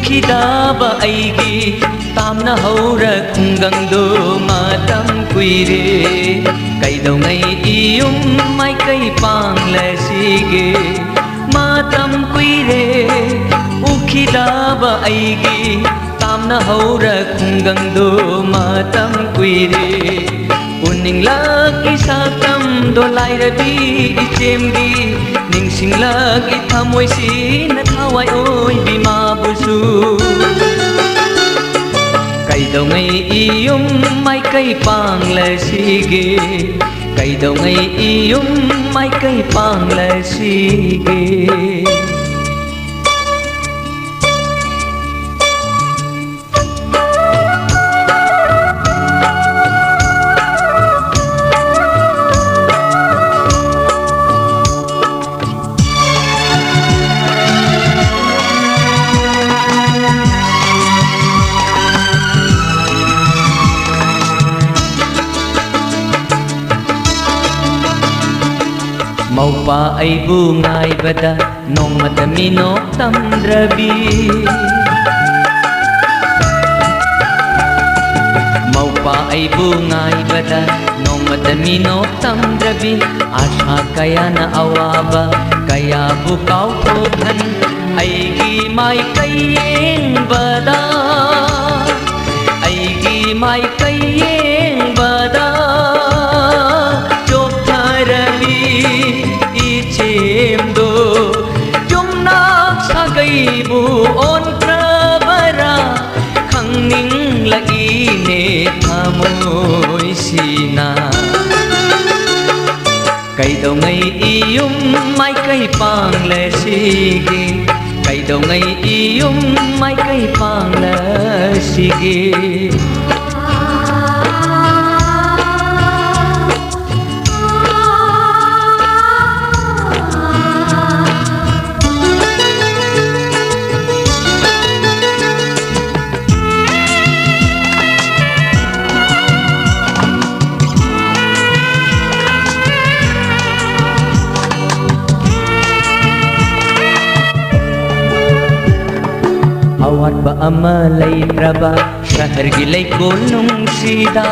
ꯎꯈꯤꯗꯕ ꯑꯩꯒꯤ ꯇꯥꯝꯅ ꯍꯧꯔ ꯈꯨꯡꯒꯪꯗꯣ ꯃꯇꯝ ꯀꯨꯏꯔꯦ ꯀꯩꯗꯧꯉꯩ ꯏꯌꯨꯝ ꯃꯥꯏꯀꯩ ꯄꯥꯡꯂꯁꯤꯒꯦ ꯃꯇꯝ ꯀꯨꯏꯔꯦ ꯎꯈꯤꯗꯕ ꯑꯩꯒꯤ ꯇꯥꯝꯅ ꯍꯧꯔ ꯈꯨꯡꯒꯪꯗꯣ ꯃꯇꯝ ꯀꯨꯏꯔꯦ ꯎꯅꯤꯡꯂꯛꯏ ꯁꯛꯇꯝꯗꯣ ꯂꯥꯏꯔꯕꯤ ꯏꯆꯦꯝꯒꯤ ꯅꯤꯡꯁꯤꯡꯂꯛꯏ ꯊꯃꯣꯏꯁꯤꯅ ꯊꯋꯥꯏ ꯑꯣꯏꯕꯤ ꯃꯥꯕꯨꯁꯨ ꯀꯩꯗꯧꯉꯩ ꯏꯌꯨꯝ ꯃꯥꯏꯀꯩ ꯄꯥꯡꯂꯁꯤꯒꯦ ꯀꯩꯗꯧꯉꯩ ꯏꯌꯨꯝ ꯃꯥꯏꯀꯩ ꯄꯥꯡꯂꯁꯤꯒꯦ ꯃꯧꯄꯥ ꯑꯩꯕꯨ ꯉꯥꯏꯕꯗ ꯅꯣꯡꯃꯇ ꯃꯤꯅꯣꯛ ꯇꯝꯗ꯭ꯔꯕꯤ ꯃꯧꯄꯥ ꯑꯩꯕꯨ ꯉꯥꯏꯕꯗ ꯅꯣꯡꯃꯇ ꯃꯤꯅꯣꯛ ꯇꯝꯗ꯭ꯔꯕꯤ ꯑꯥꯁꯥ ꯀꯌꯥꯅ ꯑꯋꯥꯕ ꯀꯌꯥꯕꯨ ꯀꯥꯎꯊꯣꯛꯍꯟ ꯑꯩꯒꯤ ꯃꯥꯏꯀꯩ ꯌꯦꯡꯕꯗ ꯑꯩꯒꯤ ꯃꯥꯏꯀꯩ ꯌꯦꯡꯕꯗ ꯏꯆꯦꯝꯗꯣ ꯌꯨꯝꯅꯥꯛ ꯁꯥꯒꯩꯕꯨ ꯑꯣꯟꯈ꯭ꯔꯕꯔꯥ ꯈꯪꯅꯤꯡꯂꯛꯏꯅꯦ ꯊꯃꯣꯏꯁꯤꯅ ꯀꯩꯗꯧꯉꯩ ꯏꯌꯨꯝ ꯃꯥꯏꯀꯩ ꯄꯥꯡꯂꯁꯤꯒꯦ ꯀꯩꯗꯧꯉꯩ ꯏꯌꯨꯝ ꯃꯥꯏꯀꯩ ꯄꯥꯡꯂꯁꯤꯒꯦ ꯑꯋꯥꯠꯄ ꯑꯃ ꯂꯩꯇ꯭ꯔꯕ ꯁꯍꯔꯒꯤ ꯂꯩꯀꯣꯜ ꯅꯨꯡꯁꯤꯗ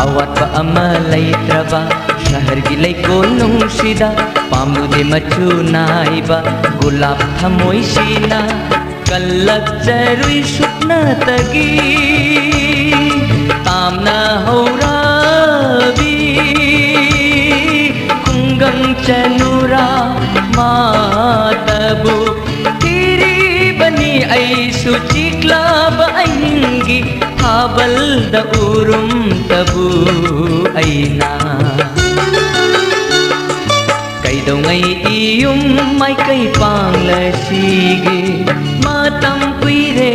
ꯑꯋꯥꯠꯄ ꯑꯃ ꯂꯩꯇ꯭ꯔꯕ ꯁꯍꯔꯒꯤ ꯂꯩꯀꯣꯜ ꯅꯨꯡꯁꯤꯗ ꯄꯥꯝꯂꯨꯗꯦ ꯃꯆꯨ ꯅꯥꯏꯕ ꯒꯨꯂꯥꯞ ꯊꯃꯣꯏꯁꯤꯅ ꯀꯜꯂꯛꯆꯔꯨꯏ ꯁꯨꯞꯅꯇꯒꯤ ꯇꯥꯝꯅ ꯍꯧꯔꯕꯤ ꯈꯨꯡꯒꯪ ꯆꯅꯨꯔꯥ मातबु तिरिबनी ऐसु चिक्लाबा अहिंगी थाबल्द उरुम तबु ऐना कैदौंगै इयुम माइकै पांग्लसिगे मतम कुइरे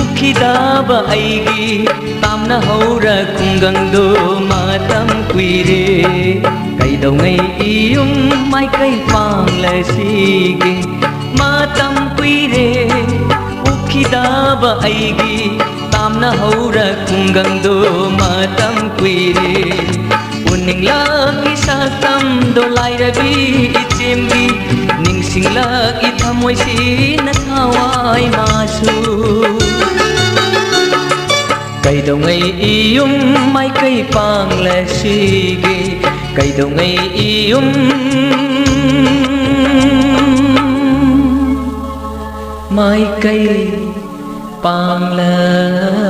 उखिदाबा ऐगी तामना हौरा खुंगंगदो मतम कुइरे कैदौंगै इयुम माइकै पांग्लसिगे मतम कुइरे उखिदाबा ऐगी तामना हौरा खुंगंगदो मतम कुइरे उनिंगलकी सक्तमदो लाइरबी इचेमगी निंगसिंगलकी थमोइसिना थावाइ मासु कैदौंगै इयुम माइकै पांग्लसिगे कैदौंगै इयुम माइकै पांग्लसिगे